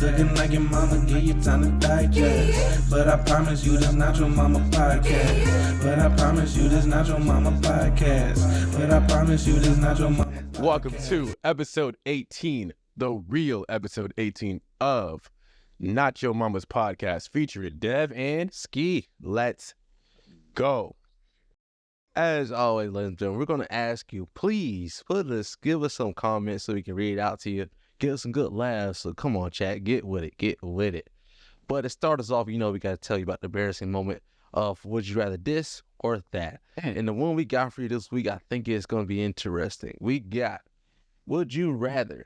Looking like your mama, give you time to digest. But I promise you this not your mama podcast. But I promise you this not your mama podcast. But I promise you this not your mama podcast. Welcome to episode 18, the real episode 18 of Not Your Mama's Podcast, featuring Dev and SKEE. Let's go. As always, ladies and gentlemen, we're going to ask you, please give us some comments so we can read it out to you. Give us some good laughs. So come on, chat, get with it. But to start us off, we got to tell you about the embarrassing moment of would you rather this or that. And the one we got for you this week, I think it's going to be interesting. We got, would you rather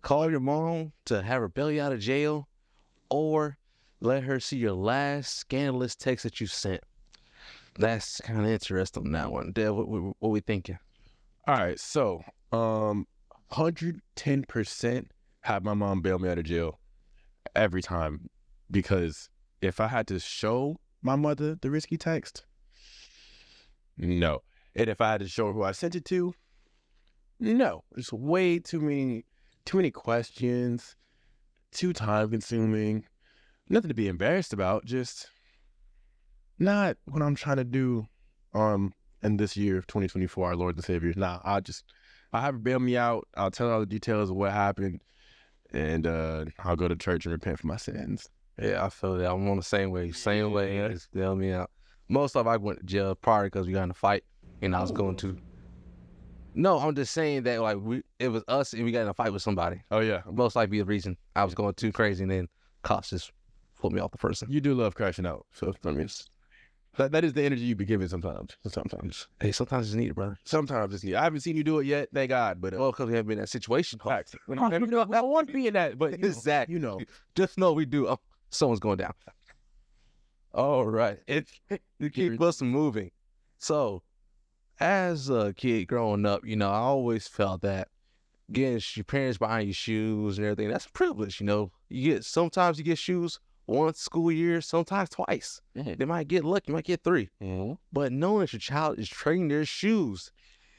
call your mom to have her bail you out of jail or let her see your last scandalous text that you sent? That's kind of interesting on that one. Dev, what we thinking? All right, so 110% have my mom bail me out of jail every time, because if I had to show my mother the risky text, no. And if I had to show her who I sent it to, no. There's way too many questions, too time consuming, nothing to be embarrassed about, just not what I'm trying to do in this year of 2024, our Lord and Savior. Nah, I'll have her bail me out. I'll tell her all the details of what happened, and I'll go to church and repent for my sins. Yeah, I feel that. I'm on the same way. Yeah. Just bail me out. Most of I went to jail probably because we got in a fight, and I was going to. No, I'm just saying that it was us and we got in a fight with somebody. Oh yeah, Most likely the reason I was going too crazy, and then cops just pulled me off the person. you do love crashing out, so I mean, that is the energy you be giving sometimes. Hey, sometimes it's needed, brother. Sometimes it's needed. I haven't seen you do it yet, thank God. But Well, because we haven't been in that situation. facts. I want to be in that, but Exactly. you know. Just know we do. Oh, someone's going down. All right. Keep us moving. So, as a kid growing up, I always felt that getting your parents buying you shoes and everything, that's a privilege, Sometimes you get shoes once school year, sometimes twice. Mm-hmm. They might get lucky, you might get 3. Mm-hmm. But knowing that your child is trading their shoes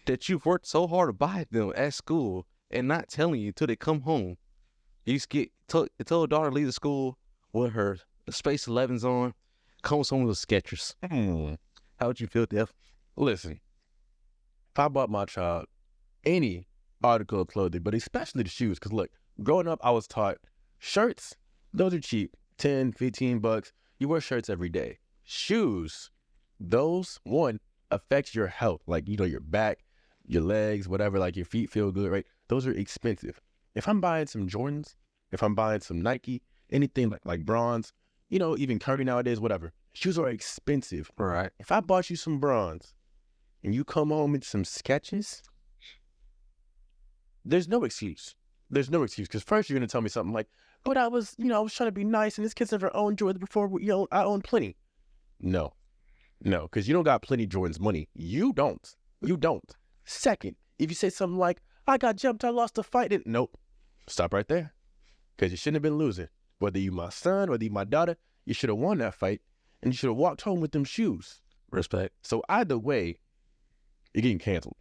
that you've worked so hard to buy them at school and not telling you till they come home. You used to tell a daughter to leave the school with her Space 11s on, comes home with Skechers. How would you feel, Dev? Listen, if I bought my child any article of clothing, but especially the shoes, because look, growing up, I was taught shirts, those are cheap, 10, 15 bucks. You wear shirts every day. Shoes, those, one, affects your health, like, your back, your legs, whatever, like your feet feel good, right? Those are expensive. If I'm buying some Jordans, if I'm buying some Nike, anything like bronze, even Kirby nowadays, whatever, shoes are expensive. Right. If I bought you some bronze and you come home with some Skechers, there's no excuse. Because first you're going to tell me something like, but I was trying to be nice and this kid's never owned Jordans before, I own plenty. No, because you don't got plenty Jordans money. You don't. Second, if you say something like, I got jumped, I lost a fight, nope. Stop right there. Because you shouldn't have been losing. Whether you my son, whether you my daughter, you should have won that fight and you should have walked home with them shoes. Respect. So either way, you're getting canceled.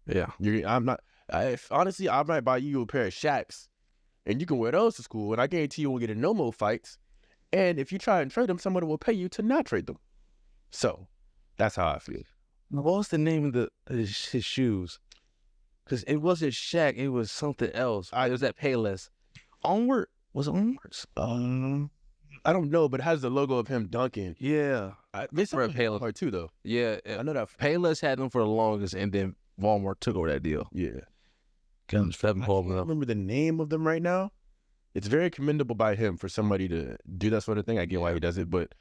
Yeah. Honestly, I might buy you a pair of Shaqs and you can wear those to school, and I guarantee you won't get in no more fights. And if you try and trade them, someone will pay you to not trade them. So that's how I feel. Now, what was the name of his shoes? Because it wasn't Shaq, it was something else. It was that Payless. Onward? Was it Onwards? I don't know, but it has the logo of him dunking. Yeah. It's For a Payless. hard too, though. Yeah. I know that. Payless had them for the longest, and then Walmart took over that deal. Yeah. I Guns, can't remember the name of them right now. It's very commendable by him for somebody to do that sort of thing. I get why he does it, but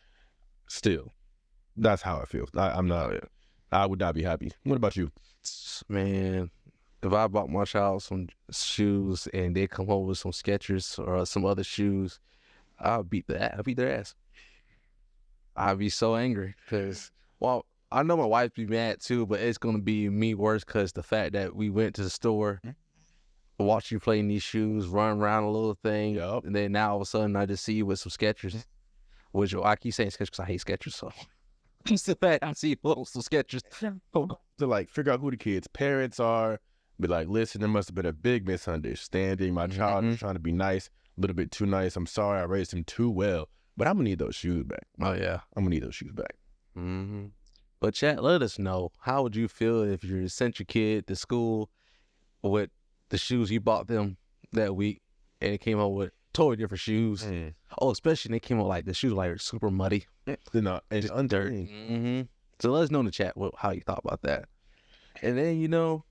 still, that's how I feel. I would not be happy. What about you? Man, if I bought my child some shoes and they come home with some Skechers or some other shoes, I'll beat their ass. I'd be so angry because, I know my wife be mad too, but it's going to be me worse because the fact that we went to the store, watch you play in these shoes, run around a little thing, and then now all of a sudden I just see you with some Skechers, which I keep saying Skechers because I hate Skechers, so just the fact I see you with some Skechers. To figure out who the kid's parents are, be like, listen, there must have been a big misunderstanding. My child is trying to be nice. little bit too nice. I'm sorry I raised him too well, but I'm gonna need those shoes back. Oh yeah. I'm gonna need those shoes back. Mm-hmm. But chat, let us know, how would you feel if you sent your kid to school with the shoes you bought them that week, and it came out with totally different shoes? Oh, especially when they came out like the shoes like super muddy, They're not, and just under. dirt. Mm-hmm. So let us know in the chat how you thought about that. And then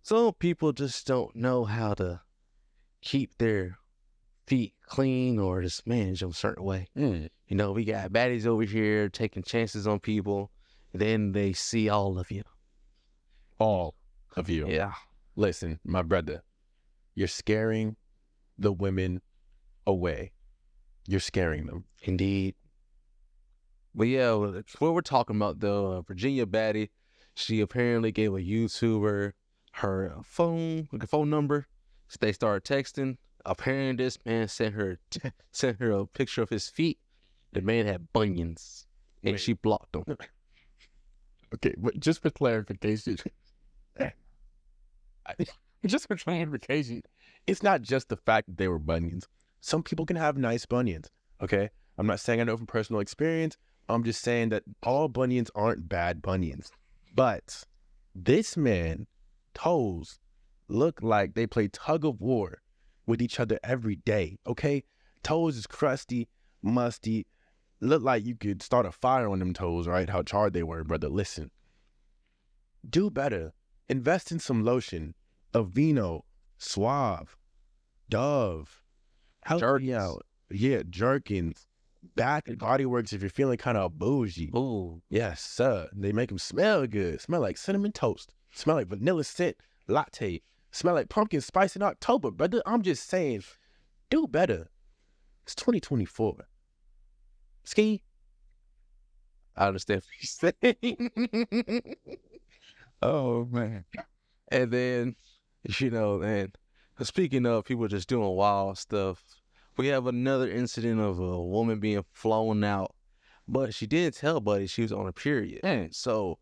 some people just don't know how to keep their feet clean or just manage them a certain way. We got baddies over here taking chances on people. Then they see all of you. All of you. Yeah. Listen, my brother, you're scaring the women away. You're scaring them. Indeed. But yeah, what we're talking about though, Virginia baddie, she apparently gave a YouTuber her phone number. So they started texting. Apparently this man sent her a picture of his feet. The man had bunions, and Wait. she blocked him. Okay, but just for clarification, it's not just the fact that they were bunions. Some people can have nice bunions, okay? I'm not saying I know from personal experience. I'm just saying that all bunions aren't bad bunions. But this man, toes, look like they play tug of war with each other every day, okay? Toes is crusty, musty, look like you could start a fire on them toes, right? How charred they were, brother. Listen, do better. Invest in some lotion, Aveeno, Suave, Dove. Help me out. Yeah, Jerkins, Bath and Body Works if you're feeling kind of bougie. Ooh. Yes, sir. They make them smell good. Smell like cinnamon toast. Smell like vanilla scent latte. Smell like pumpkin spice in October, brother. I'm just saying, do better. It's 2024. SKEE. I understand what you're saying. Oh man. And then, man, speaking of people just doing wild stuff, we have another incident of a woman being flown out, but she didn't tell Buddy she was on a period. So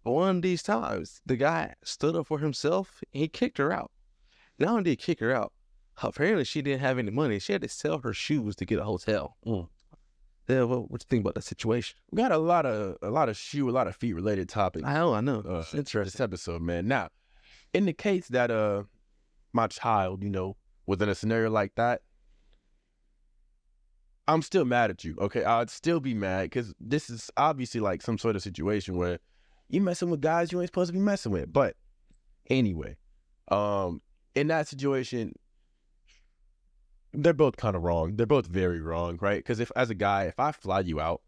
one of these times, the guy stood up for himself and he kicked her out. Not only did he kick her out, apparently she didn't have any money. She had to sell her shoes to get a hotel. Yeah, what you think about that situation? We got a lot of feet related topics. I know. It's interesting. This episode, man. Now, in the case that my child, was in a scenario like that, I'm still mad at you. Okay, I'd still be mad because this is obviously like some sort of situation where you messing with guys you ain't supposed to be messing with. But anyway, in that situation, they're both kind of wrong. They're both very wrong, right? Because if I fly you out,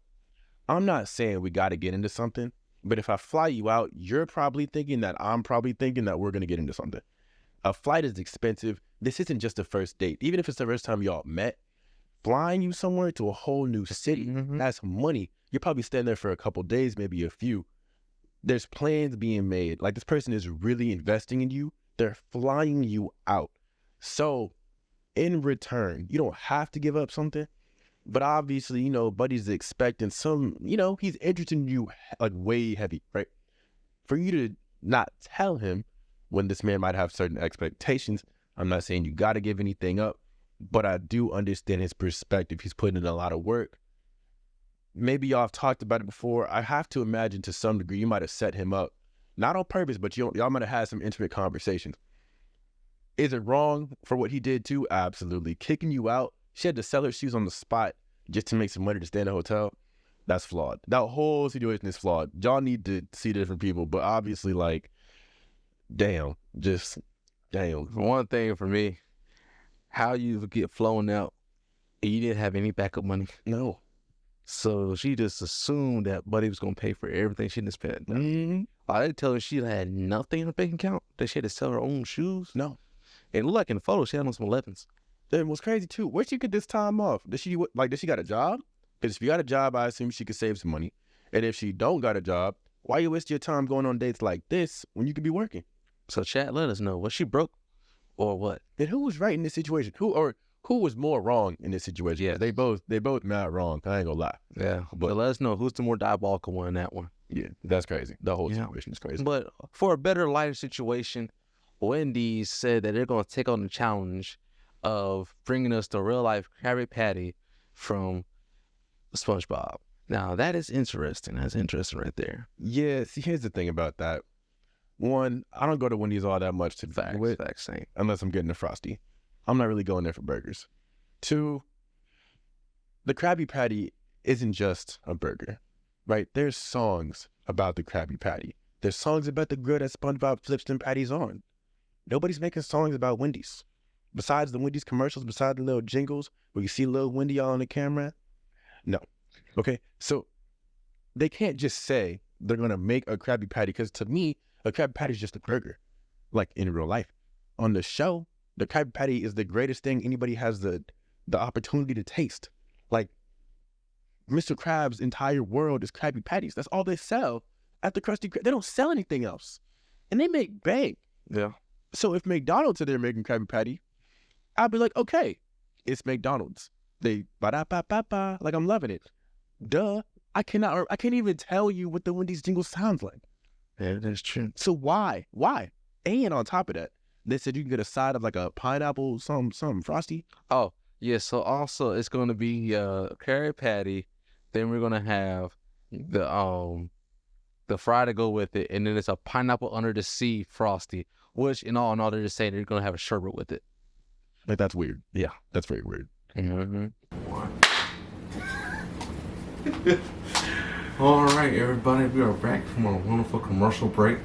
I'm not saying we got to get into something, but if I fly you out, you're probably thinking that I'm probably thinking that we're going to get into something. A flight is expensive. This isn't just a first date. Even if it's the first time y'all met, flying you somewhere to a whole new city, that's money. You're probably staying there for a couple days, maybe a few. There's plans being made. Like, this person is really investing in you. They're flying you out. So in return, you don't have to give up something, but obviously, Buddy's expecting some, he's interested in you like way heavy, right? For you to not tell him when this man might have certain expectations, I'm not saying you got to give anything up, but I do understand his perspective. He's putting in a lot of work. Maybe y'all have talked about it before. I have to imagine to some degree you might have set him up, not on purpose, but y'all might have had some intimate conversations. Is it wrong for what he did too? Absolutely. Kicking you out, she had to sell her shoes on the spot just to make some money to stay in a hotel. That's flawed. That whole situation is flawed. Y'all need to see different people, but obviously, damn. One thing for me, how you get flown out and you didn't have any backup money. No. So she just assumed that Buddy was going to pay for everything she didn't spend. I didn't tell her she had nothing in her bank account, that she had to sell her own shoes. No. It looked like in the photo she had on some 11s. Then what's crazy too, where'd she get this time off? Does she got a job? Because if you got a job, I assume she could save some money. And if she don't got a job, why you waste your time going on dates like this when you could be working? So chat, let us know. Was she broke or what? Then who was right in this situation? Who was more wrong in this situation? Yeah. They both mad wrong. I ain't gonna lie. Yeah. But let us know who's the more diabolical one in that one. Yeah, that's crazy. The whole situation is crazy. But for a better, lighter situation, Wendy's said that they're going to take on the challenge of bringing us the real life Krabby Patty from SpongeBob. Now that is interesting. That's interesting right there. Yeah, see, here's the thing about that. One, I don't go to Wendy's all that much to begin with, Same. unless I'm getting a Frosty. I'm not really going there for burgers. Two, the Krabby Patty isn't just a burger, right? There's songs about the Krabby Patty. There's songs about the grill that SpongeBob flips them patties on. Nobody's making songs about Wendy's. Besides the Wendy's commercials, besides the little jingles where you see little Wendy all on the camera. No. Okay? So they can't just say they're going to make a Krabby Patty, because to me, a Krabby Patty is just a burger, like in real life. On the show, the Krabby Patty is the greatest thing anybody has the opportunity to taste. Like, Mr. Krabs' entire world is Krabby Patties. That's all they sell at the Krusty Krab. They don't sell anything else. And they make bank. Yeah. So if McDonald's are there making Krabby Patty, I'll be like, okay, it's McDonald's. They ba-da-ba-ba-ba, like I'm loving it. Duh. I can't even tell you what the Wendy's jingle sounds like. Yeah, that's true. So why? And on top of that, they said you can get a side of like a pineapple, some Frosty. Oh, yeah. So also it's gonna be Krabby Patty. Then we're gonna have the fry to go with it, and then it's a pineapple under the sea Frosty. Which in all they're just saying they're gonna have a sherbet with it. Like, that's weird. Yeah, that's very weird. Mm-hmm. All right, everybody, we are back from our wonderful commercial break.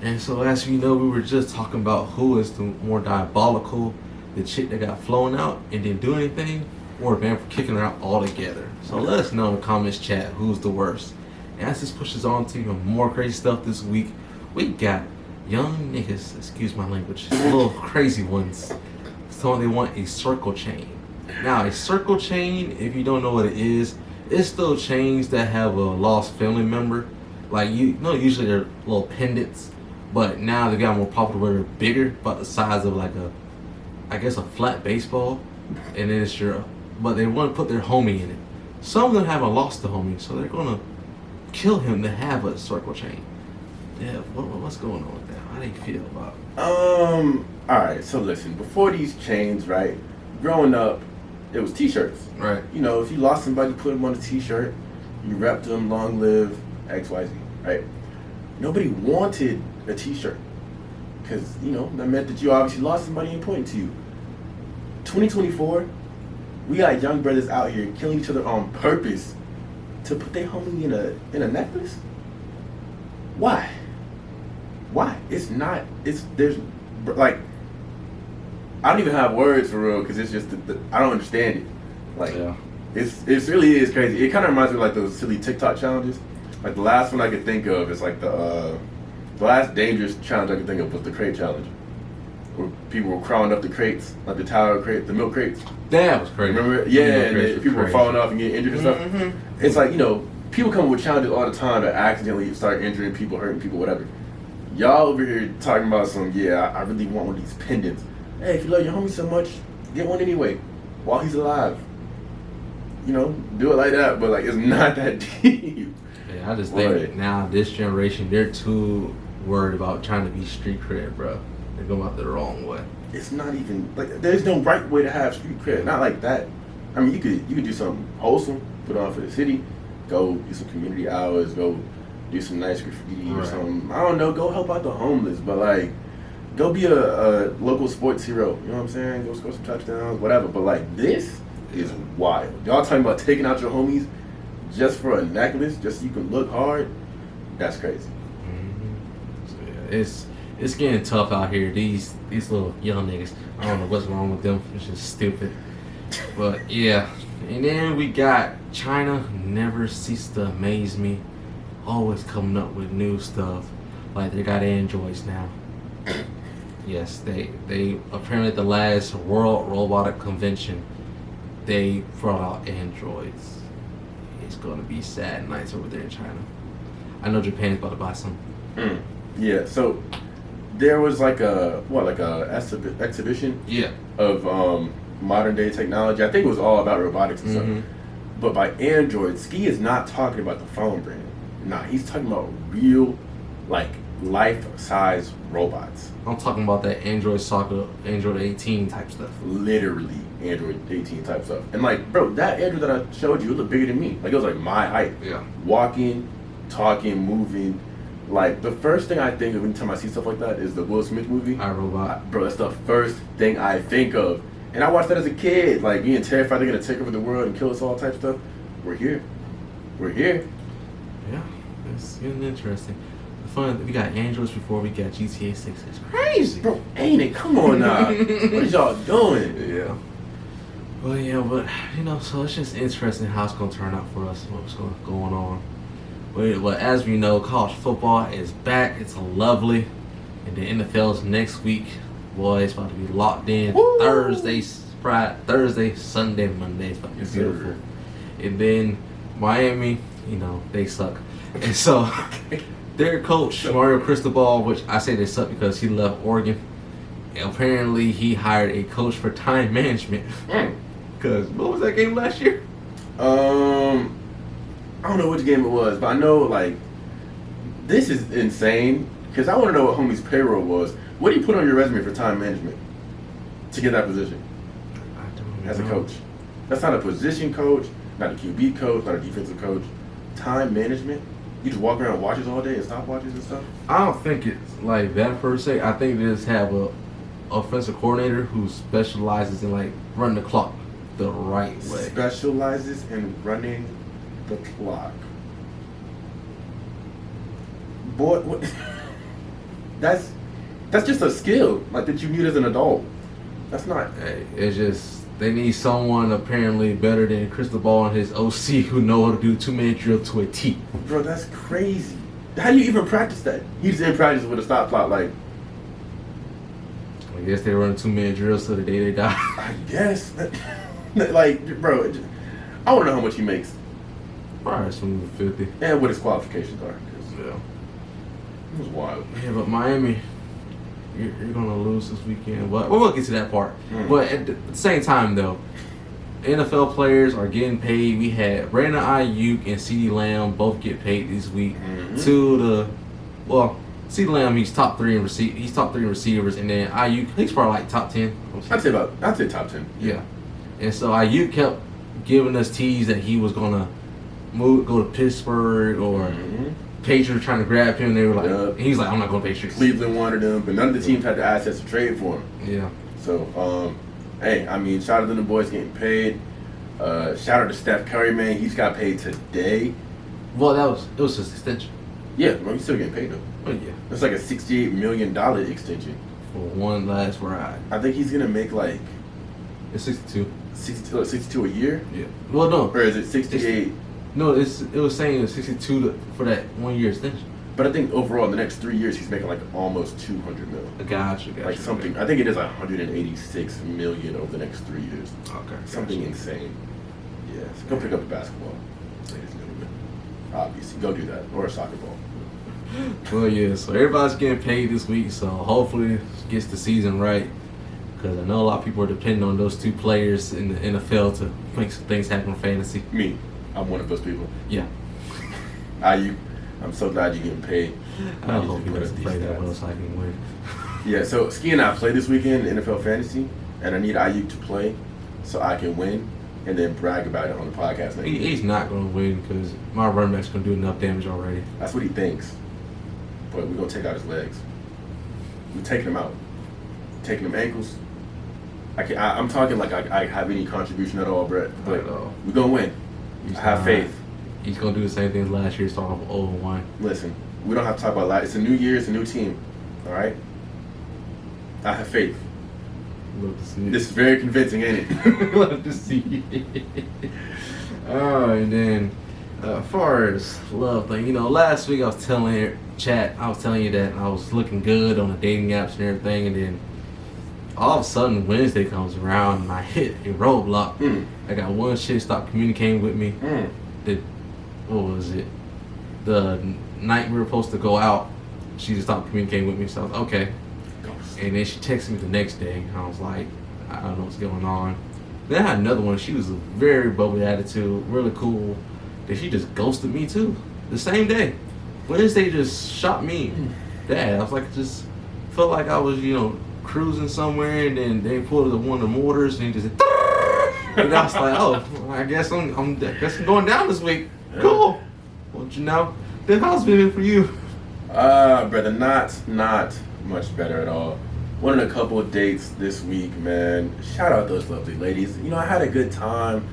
And so as you know, we were just talking about who is the more diabolical, the chick that got flown out and didn't do anything, or the man for kicking her out altogether. So let us know in the comments chat who's the worst. And as this pushes on to even more crazy stuff this week, we got young niggas, excuse my language, little crazy ones, telling they want a circle chain. Now, a circle chain, if you don't know what it is, it's those chains that have a lost family member. Like, you know, usually they're little pendants, but now they got more popular where they're bigger, about the size of like a flat baseball. And then but they want to put their homie in it. Some of them haven't lost the homie, so they're gonna kill him to have a circle chain. Yeah, what's going on with that? How do you feel about it? Alright, so listen, before these chains, right, growing up, it was t-shirts. Right. You know, if you lost somebody, put them on a t-shirt, you wrapped them, long live, XYZ, right? Nobody wanted a t-shirt, because, you know, that meant that you obviously lost somebody important to you. 2024, we got young brothers out here killing each other on purpose to put their homie in a necklace? Why? There's like, I don't even have words for real, because it's just I don't understand it. Like, yeah. It really is crazy. It kind of reminds me of like those silly TikTok challenges. Like the last one I could think of is like the last dangerous challenge I could think of was the crate challenge, where people were crawling up the crates, like the tower crate, the milk crates. That was crazy. Remember? Yeah, and people were falling off and getting injured and stuff. Mm-hmm. It's like, you know, people come up with challenges all the time that accidentally start injuring people, hurting people, whatever. Y'all over here talking about I really want one of these pendants. Hey, if you love your homie so much, get one anyway, while he's alive. You know, do it like that, but like, it's not that deep. Yeah, I just think that now, this generation, they're too worried about trying to be street cred, bro. They're going out the wrong way. It's not even, like, there's no right way to have street cred, not like that. I mean, you could do something wholesome, put on for the city, go do some community hours, go do some nice graffiti or something. I don't know, go help out the homeless, but like, go be a local sports hero. You know what I'm saying? Go score some touchdowns, whatever. But like, this is wild. Y'all talking about taking out your homies just for a necklace, just so you can look hard? That's crazy. Mm-hmm. So yeah, it's getting tough out here. These little young niggas, I don't know what's wrong with them. It's just stupid. But yeah, and then we got China. Never cease to amaze me. Always coming up with new stuff. Like, they got androids now. Yes, they apparently at the last World Robotic Convention, they brought out androids. It's gonna be sad nights over there in China. I know Japan's about to buy some. Yeah, so there was like a exhibition of modern day technology. I think it was all about robotics and stuff. But by android, SKEE is not talking about the phone brand. Nah, he's talking about real, like, life-size robots. I'm talking about that Android 18 type stuff. Literally Android 18 type stuff. And like, bro, that Android that I showed you, it looked bigger than me. Like, it was like my height. Yeah. Walking, talking, moving. Like, the first thing I think of anytime I see stuff like that is the Will Smith movie. iRobot. Bro, that's the first thing I think of. And I watched that as a kid, like being terrified they're gonna take over the world and kill us all type stuff. We're here. We're here. Yeah, it's getting interesting. The fun, we got Androids before we got GTA 6. It's crazy. Bro, ain't it? Come on now. What is y'all doing? Yeah. Well, yeah, but, you know, so it's just interesting how it's going to turn out for us, what's going on. But as we know, college football is back. It's lovely. And the NFL's next week. Boy, it's about to be locked in. Woo! Thursday, Sunday, Monday. It's about to be beautiful. And then Miami, you know, they suck. And so their coach, Mario Cristobal, which I say they suck because he left Oregon. And apparently he hired a coach for time management. Because what was that game last year? I don't know which game it was, but I know, like, this is insane. Because I want to know what homie's payroll was. What do you put on your resume for time management to get that position I don't as a know. coach? That's not a position coach, not a QB coach, not a defensive coach. Time management? You just walk around watches all day and stopwatches and stuff? I don't think it's like that per se. I think they just have a offensive coordinator who specializes in like running the clock the right way. Specializes in running the clock. Boy, what? That's just a skill like that you need as an adult. That's not. Hey, it's just they need someone apparently better than Cristobal and his OC who know how to do 2-minute drill to a T. Bro, that's crazy. How do you even practice that? You just in practice with a stop clock, like. I guess they run 2-minute drills till the day they die. I guess. Like, bro, I want to know how much he makes Probably some 50. and what his qualifications are. 'Cause Yeah. it was wild. Yeah, but Miami, you're gonna lose this weekend. But we'll get to that part. But at the same time, though, NFL players are getting paid. We had Brandon Ayuk and CeeDee Lamb both get paid this week. CeeDee Lamb, he's top 3 in receivers, and then Ayuk, he's probably like top 10. I'd say top 10. Yeah. And so Ayuk kept giving us teas that he was gonna go to Pittsburgh or Patriots were trying to grab him. They were like, Yep. he's like, I'm not going to Patriots. Cleveland wanted him, but none of the teams had the assets to trade for him. Yeah. So, hey, I mean, shout out to the boys getting paid. Shout out to Steph Curry, man. He's got paid today. Well, it was his extension. Yeah, well, he's still getting paid though. Oh yeah. It's like a $68 million extension. For one last ride. I think he's gonna make like It's 62. 62 a year, Yeah. Well, no. or is it 68? No, it was saying it was 62 for that 1 year extension. But I think overall, in the next 3 years, he's making like almost 200 mil. Gotcha. Like something. I think it is 186 million over the next 3 years. Okay. Something insane. Yeah. So go pick up a basketball, ladies and gentlemen. Obviously, go do that, or a soccer ball. Well, yeah. So everybody's getting paid this week. So hopefully it gets the season right. Because I know a lot of people are depending on those two players in the NFL to make some things happen in fantasy. Me, I'm one of those people. Yeah. I'm so glad you're getting paid. I need hope to he put doesn't up play these that stats. well so I can win. Yeah, so SKEE and I play this weekend in NFL Fantasy, and I need Ayuk to play so I can win and then brag about it on the podcast next week. He's not going to win because my running back's going to do enough damage already. That's what he thinks. But we're going to take out his legs. We're taking him out. Taking him ankles. I'm talking like I have any contribution at all, Brett. But we're going to win. I have faith. He's going to do the same thing as last year, starting off 0-1. Listen, we don't have to talk about that. It's a new year. It's a new team. All right? I have faith. Love to see it. This is very convincing, ain't it? Love to see it. And then as far as love thing, you know, last week I was telling you that I was looking good on the dating apps and everything, and then all of a sudden Wednesday comes around and I hit a roadblock. I got one chick stopped communicating with me. What was it? The night we were supposed to go out, she just stopped communicating with me. So I was okay. And then she texted me the next day. And I was like, I don't know what's going on. Then I had another one. She was a very bubbly attitude, really cool. Then she just ghosted me too. The same day. Wednesday just shot me. dad. I was like, just felt like I was, cruising somewhere, and then they pulled one of the mortars, and he just, and I was like, oh, I guess I'm going down this week. Cool. Well, then how's it been for you? Brother, not much better at all. Went on a couple of dates this week, man. Shout out those lovely ladies. I had a good time.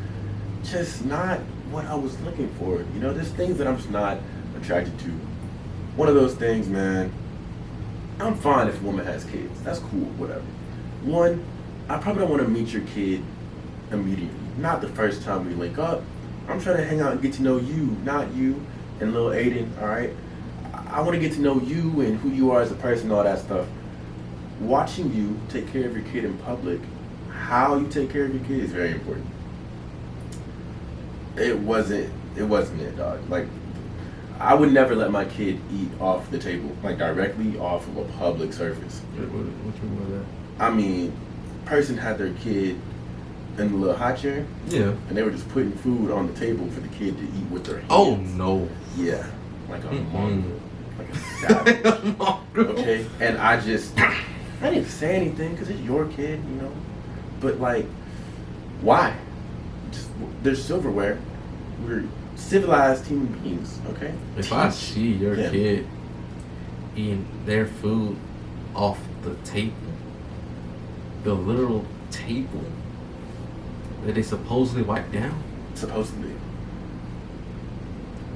Just not what I was looking for. There's things that I'm just not attracted to. One of those things, man. I'm fine if a woman has kids. That's cool, whatever. One, I probably don't want to meet your kid immediately. Not the first time we link up. I'm trying to hang out and get to know you, not you and little Aiden, all right? I want to get to know you and who you are as a person, all that stuff. Watching you take care of your kid in public, how you take care of your kid is very important. It wasn't it, dog. Like, I would never let my kid eat off the table, like directly off of a public surface. What you mean by that? I mean, person had their kid in the little high chair. Yeah. And they were just putting food on the table for the kid to eat with their hands. Oh no. Yeah. Like a mongrel. Like a savage. Okay. And I didn't say anything because it's your kid, But like, why? There's silverware. We're civilized human beings, okay? If I see your kid eating their food off the table, the literal table that they supposedly wipe down, Supposedly.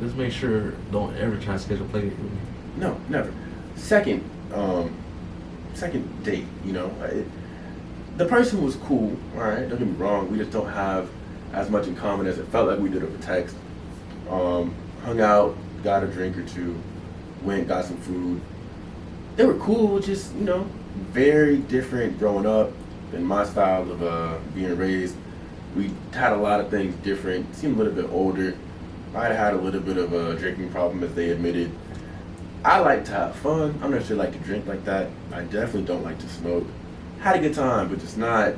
just make sure don't ever try to schedule a play date with me. No, never. Second date, the person was cool, all right? Don't get me wrong. We just don't have as much in common as it felt like we did over text. Hung out, got a drink or two, went, got some food. They were cool, just, very different growing up than my style of being raised. We had a lot of things different, seemed a little bit older. I had a little bit of a drinking problem, as they admitted. I like to have fun. I don't necessarily like to drink like that. I definitely don't like to smoke. Had a good time, but just not,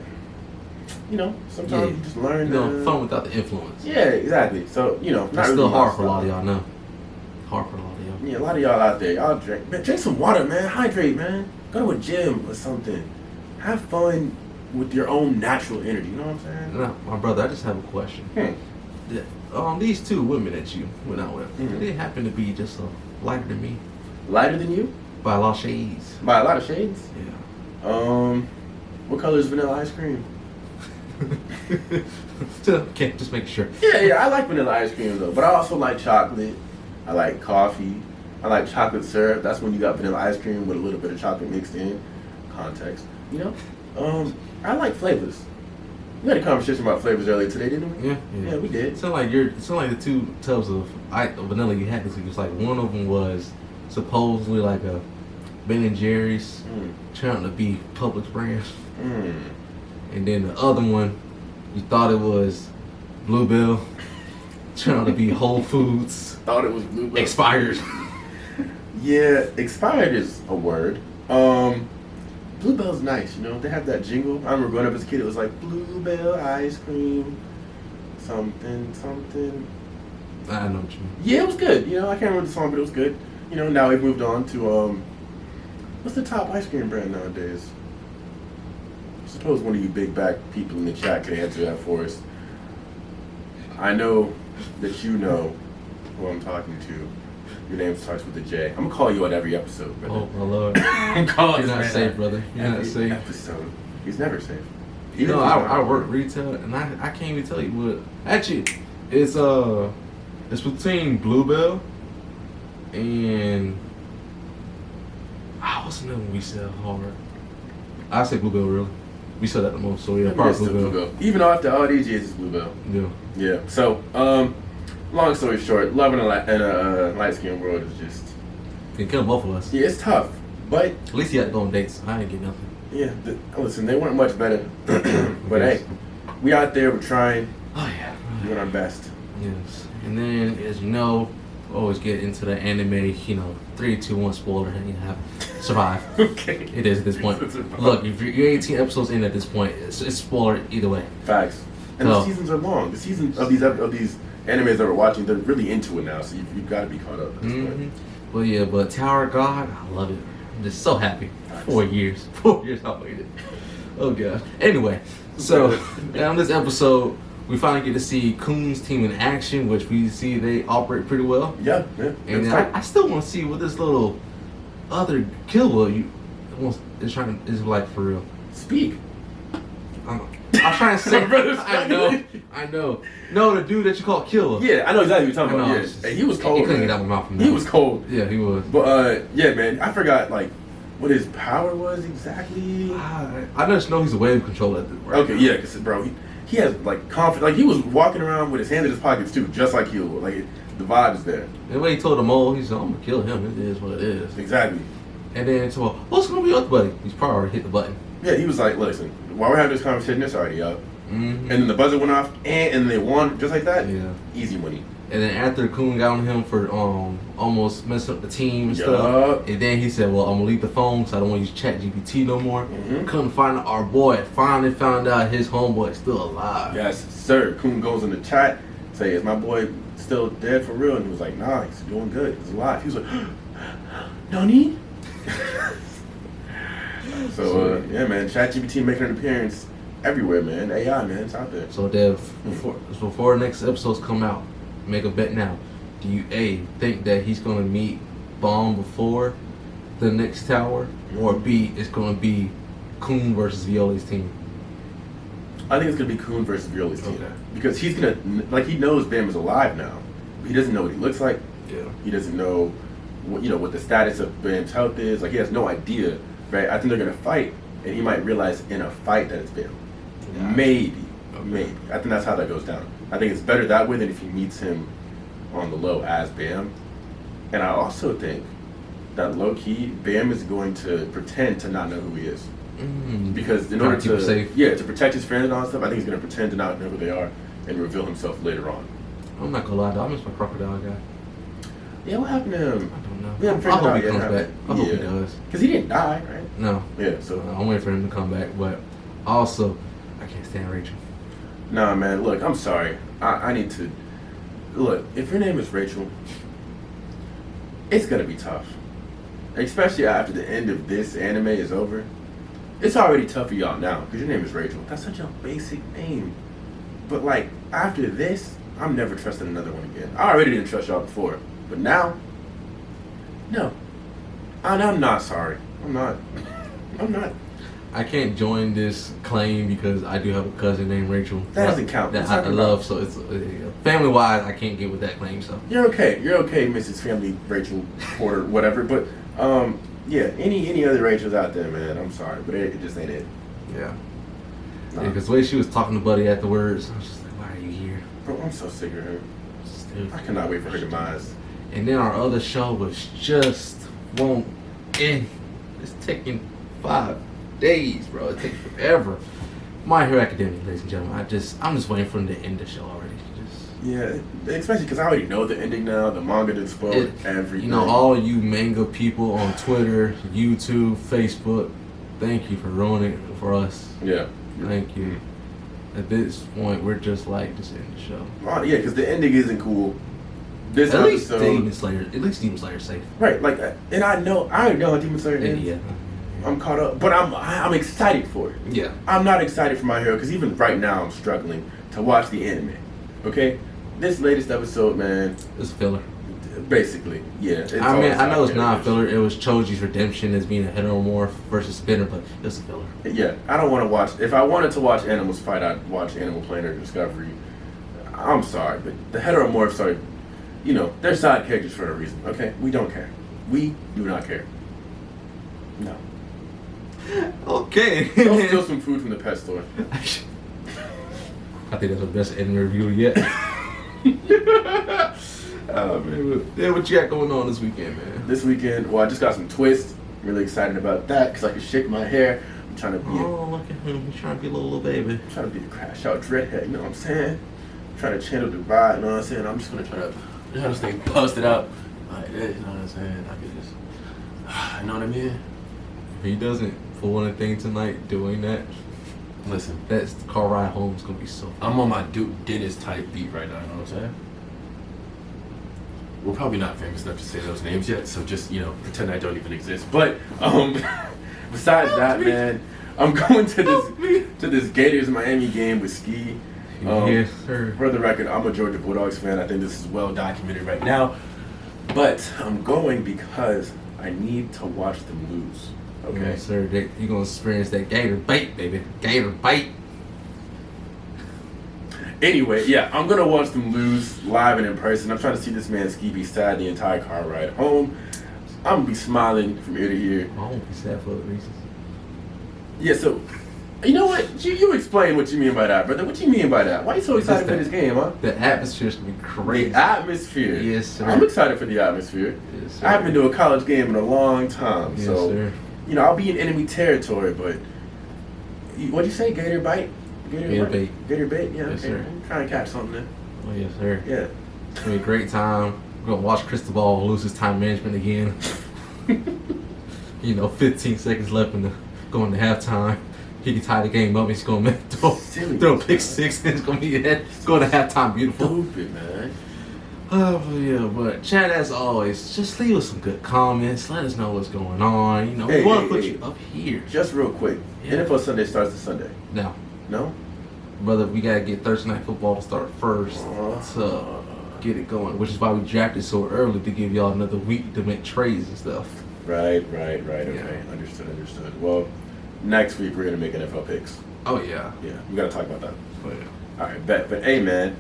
sometimes you just learn fun without the influence. Yeah, exactly. So, not It's really still my hard for a style. lot of y'all now. Hard for a lot of y'all. Yeah, a lot of y'all out there, y'all drink. Man, drink some water, man. Hydrate, man. Go to a gym or something. Have fun with your own natural energy. You know what I'm saying? Now, my brother, I just have a question. These two women that you went out with, Mhm. they happen to be just lighter than me Lighter than you? by a lot of shades. By a lot of shades? Yeah. What color is vanilla ice cream? Okay, just make sure. Yeah, I like vanilla ice cream though, but I also like chocolate. I like coffee. I like chocolate syrup. That's when you got vanilla ice cream with a little bit of chocolate mixed in. Context, I like flavors. We had a conversation about flavors earlier today, didn't we? Yeah, we did. It sounded like the two tubs of vanilla you had this week. It's like one of them was supposedly like a Ben and Jerry's, trying to be Publix brand, and then the other one, you thought it was Bluebell, trying to be Whole Foods. Thought it was Bluebell. Expired. Yeah, expired is a word. Bluebell's nice, They have that jingle. I remember growing up as a kid, it was like Bluebell ice cream, something. I know what you mean. Yeah, it was good. I can't remember the song, but it was good. Now we've moved on to what's the top ice cream brand nowadays? I suppose one of you big back people in the chat could answer that for us. I know that you know who I'm talking to. Your name starts with a J. I'm gonna call you on every episode, brother. Oh my lord. I'm calling You're not this safe, man brother. You're every not safe. episode. He's never safe. I work retail, and I can't even tell you what. Actually, it's between Bluebell and what's the name we sell hard? I say Bluebell, really. We sell that the most, so yeah, Maybe probably it's still Bluebell. Even after all these years, it's Bluebell. Yeah. Yeah. So, long story short, loving in a light skin world is just. Can kill both of us. Yeah, it's tough, but At least you had to go on dates. I ain't get nothing. yeah. Listen, they weren't much better, but hey, we out there. We're trying. Oh yeah. Doing our best. Yes. And then, as you know, always get into the anime. 3, 2, 1 spoiler, and you have survive. Okay. It is at this point. Look, if you're 18 episodes in at this point, it's spoiler either way. Facts. And the seasons are long. The seasons of these animes that we're watching, they're really into it now. So you've got to be caught up. At this point. But Tower of God, I love it. I'm just so happy. 4 years. 4 years I waited. Oh gosh. Anyway, so on this episode, we finally get to see Coon's team in action, which we see they operate pretty well. Yeah. And I still want to see what this little other killer is like for real. Speak. I'm trying to say. I know. No, the dude that you call Killer. Yeah, I know exactly what you're talking about. Yeah. Hey, he was cold. He couldn't man. get out my mouth from that. He was cold. Yeah, he was. But yeah, man, I forgot like what his power was exactly. I just know he's a wave controller. Okay, yeah, cause bro, he has like confidence. Like he was walking around with his hands in his pockets too, just like Killer. Like the vibe is there. The way he told the mole, he said, "I'm gonna kill him. It is what it is." Exactly. And then so, what's gonna be up, buddy? He's probably already hit the button. Yeah, he was like, "Listen, while we're having this conversation, it's already up." Mm-hmm. And then the buzzer went off, and they won just like that. Yeah. Easy money. And then after Coon got on him for almost messing up the team and stuff, and then he said, "Well, I'm gonna leave the phone because I don't want to use ChatGPT no more." Mm-hmm. Couldn't find our boy. Finally found out his homeboy is still alive. Yes, sir. Coon goes in the chat, say, "Is my boy still dead for real?" And he was like, "Nah, he's doing good. He's alive." He was like, "Nani?" So yeah, man, ChatGPT making an appearance everywhere, man. AI, man, it's out there. So Dev, before next episodes come out, make a bet now. Do you think that he's gonna meet Bomb before the next tower, or B, it's gonna be Coon versus Viola's team? I think it's gonna be Coon versus Viola's team. Okay. Because he's gonna he knows Bam is alive now. He doesn't know what he looks like. Yeah. He doesn't know what the status of Bam's health is. Like he has no idea, right? I think they're gonna fight, and he might realize in a fight that it's Bam. Yeah. Maybe. I think that's how that goes down. I think it's better that way than if he meets him on the low as Bam. And I also think that low key, Bam is going to pretend to not know who he is. Because in order to to protect his friends and all that stuff, I think he's gonna pretend to not know who they are and reveal himself later on. I'm not gonna lie, though. I miss my crocodile guy. Yeah, what happened to him? I don't know. We haven't I figured hope out he yet. comes back. I hope he does. Because he didn't die, right? No. Yeah, so I'm waiting for him to come back, but also, I can't stand Rachel. Nah, man, look, I'm sorry. I need to... Look, if your name is Rachel, it's gonna be tough. Especially after the end of this anime is over. It's already tough for y'all now, because your name is Rachel. That's such a basic name. But, like, after this, I'm never trusting another one again. I already didn't trust y'all before. But now, no. And I'm not sorry. I'm not. I can't join this claim because I do have a cousin named Rachel. That doesn't count. That I love, so it's family-wise, I can't get with that claim, so. You're okay, Mrs. Family Rachel Porter, whatever, but, yeah, any other Rachels out there, man, I'm sorry, but it just ain't it. Yeah. Nah. Because the way she was talking to Buddy afterwards, I was just like, why are you here? Bro, I'm so sick of her. Stupid. I cannot wait for her demise. And then our other show was just won't end. It's taking 5 days, bro. It takes forever. My Hero Academia, ladies and gentlemen. I'm just waiting for them to end the show already. Yeah, especially because I already know the ending now. The manga did spoil everything. You know, all you manga people on Twitter, YouTube, Facebook, thank you for ruining it for us. Yeah. Thank you. At this point, we're just like, just end the show. Oh, yeah, because the ending isn't cool. This at least episode, Demon Slayer's safe. Right, like, and I already know how Demon Slayer ends. Yeah. I'm caught up, but I'm excited for it. Yeah. I'm not excited for My Hero because even right now I'm struggling to watch the anime. Okay, this latest episode, man, It's filler. Basically, yeah. I mean, I know it's not filler. It was Choji's redemption as being a heteromorph versus Spinner, but it's a filler. Yeah, I don't want to watch. If I wanted to watch animals fight, I'd watch Animal Planet or Discovery. I'm sorry, but the heteromorphs are, they're side characters for a reason. Okay, we don't care. We do not care. No. Okay. Go steal some food from the pet store. I think that's the best anime review yet. Oh man, what you got going on this weekend, man? This weekend, well, I just got some twists. I'm really excited about that because I can shake my hair. I'm trying to be. Oh, look at him! He's trying to be a little baby. I'm trying to be a crash out dreadhead. You know what I'm saying? I'm trying to channel the vibe. You know what I'm saying? I'm just gonna try to stay busted up like this. You know what I'm saying? I can just. You know what I mean? If he doesn't pull anything tonight doing that, listen, that's the car ride home is gonna be so fun. I'm on my Duke Dennis type beat right now, you know what I'm saying? we're probably not famous enough to say those names yet, so just, you know, pretend I don't even exist. But besides that, man, I'm going to this Gators Miami game with SKEE. Yes, sir. For the record, I'm a Georgia Bulldogs fan. I think this is well documented right now. But I'm going because I need to watch them lose. Okay, Yes, sir. You're going to experience that Gator bait, baby. Gator bait. Anyway, yeah, I'm gonna watch them lose live and in person. I'm trying to see this man SKEE be sad the entire car ride home. I'm gonna be smiling from ear to ear. I won't be sad for the reasons. Yeah, so you know what? You explain what you mean by that, brother. What you mean by that? Why are you so excited for this game, huh? The atmosphere's gonna be crazy. The atmosphere. Yes, sir. I'm excited for the atmosphere. Yes, sir. I haven't been to a college game in a long time, Yes, so sir. you know I'll be in enemy territory. But what'd you say? Gator bite? Gator bait. Gator bait. Yeah. Yes, Okay. sir. I'm trying to catch something there. Oh, yes, sir. Yeah. It's gonna be a great time. We're gonna watch Cristobal lose his time management again. 15 seconds left going to halftime. He can tie the game up. He's gonna throw a pick six. And it's gonna go to halftime. Beautiful. Stupid, man. Oh yeah, but chat as always, just leave us some good comments. Let us know what's going on. Hey, we want to hey, put hey. you up here. Just real quick. Yeah. NFL Sunday starts this Sunday. Now, No? brother, we gotta get Thursday night football to start first to get it going, which is why we drafted so early to give y'all another week to make trades and stuff. Right. Okay. Yeah. Understood. Well, next week we're gonna make NFL picks. Oh yeah. Yeah, we gotta talk about that. Oh, yeah. All right, bet. But hey, man,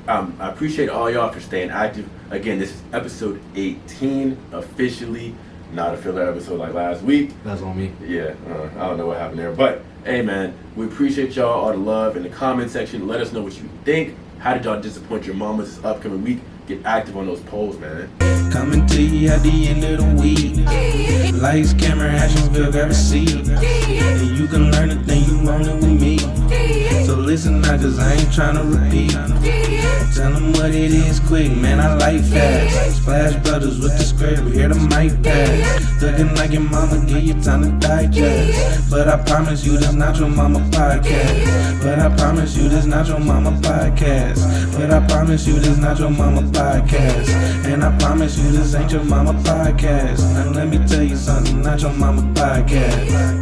I appreciate all y'all for staying active. Again, this is episode 18 officially, not a filler episode like last week. That's on me. Yeah, I don't know what happened there, but hey, man, we appreciate y'all all the love in the comment section. Let us know what you think. How did y'all disappoint your mamas this upcoming week? Get active on those polls, man. Coming to you at the end of the week. Lights, camera, action, grab a seat. And you can learn the thing you want it with me. So listen now, cause I ain't tryna repeat. Tell them what it is quick, man, I like fast. Splash Brothers with the script, hear the mic pass. Looking like your mama, give you time to digest. But I promise you this not your mama podcast. But I promise you this not your mama podcast. But I promise you this not your mama podcast. And I promise you this ain't your mama podcast. And let me tell you something, not your mama podcast.